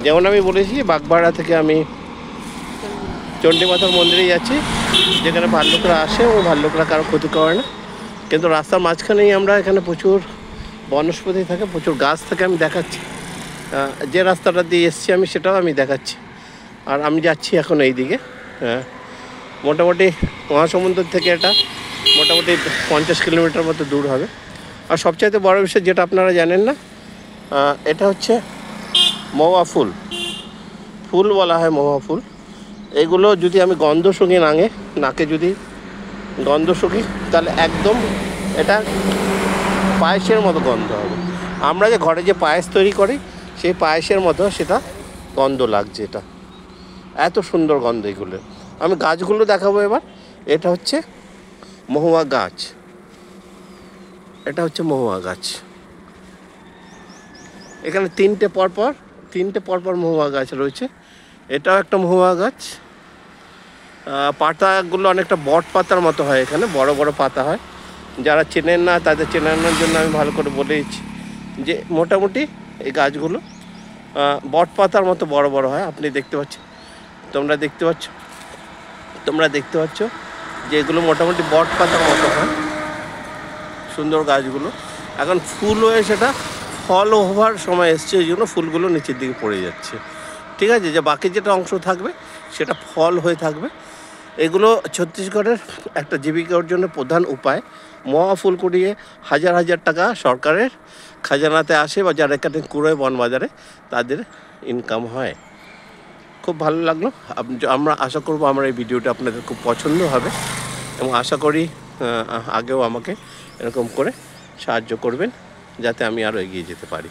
যেমন আমি বলেছি বাগবাড়া থেকে আমি চণ্ডীমাতার মন্দিরে যাচ্ছি, যেখানে ভাল্লুকরা আসে এবং ভাল্লুকরা কারো ক্ষতি করে না। কিন্তু রাস্তার মাঝখানেই আমরা এখানে প্রচুর বনস্পতি থাকে, প্রচুর গাছ থাকে। আমি দেখাচ্ছি যে রাস্তাটা দিয়ে এসছি আমি, সেটাও আমি দেখাচ্ছি। আর আমি যাচ্ছি এখন এই দিকে। মোটামুটি মহাসমুদ্র থেকে এটা মোটামুটি 50 কিলোমিটার মতো দূর হবে। আর সবচাইতে বড় বিষয় যেটা আপনারা জানেন না, এটা হচ্ছে মহুয়া ফুল। ফুল বলা হয় মহুয়া ফুল। এগুলো যদি আমি গন্ধ শুঁকি নাকে যদি গন্ধ শুঁকি, তাহলে একদম এটা পায়েসের মতো গন্ধ হবে। আমরা যে ঘরে যে পায়েস তৈরি করি, সেই পায়েসের মতো সেটা গন্ধ লাগছে। এটা এত সুন্দর গন্ধ এগুলো। আমি গাছগুলো দেখাবো এবার। এটা হচ্ছে মহুয়া গাছ, এটা হচ্ছে মহুয়া গাছ। এখানে তিনটে পরপর মহুয়া গাছ রয়েছে। এটাও একটা মহুয়া গাছ। পাতাগুলো অনেকটা বট পাতার মতো হয়, এখানে বড় বড় পাতা হয়। যারা চেনেন না তাদের চেনানোর জন্য আমি ভালো করে বলে দিচ্ছি যে মোটামুটি এই গাছগুলো বট পাতার মতো বড় বড় হয়। আপনি দেখতে পাচ্ছেন, তোমরা দেখতে পাচ্ছ যে এগুলো মোটামুটি বট পাতার মতো হয়, সুন্দর গাছগুলো। এখন ফুল হয়ে সেটা ফল হওয়ার সময় এসছে, এই জন্য ফুলগুলো নিচের দিকে পড়ে যাচ্ছে। ঠিক আছে, যে বাকি যেটা অংশ থাকবে সেটা ফল হয়ে থাকবে। এগুলো ছত্তিশগড়ের একটা জীবিকা অর্জনের প্রধান উপায়। মহা ফুল কুড়িয়ে হাজার হাজার টাকা সরকারের খাজানাতে আসে, বা যারা এখানে কুড়োয় বনবাজারে তাদের ইনকাম হয়। খুব ভালো লাগলো। আমরা আশা করব আমার এই ভিডিওটা আপনাদের খুব পছন্দ হবে, এবং আশা করি আগেও আমাকে এরকম করে সাহায্য করবেন, যাতে আমি আরও এগিয়ে যেতে পারি।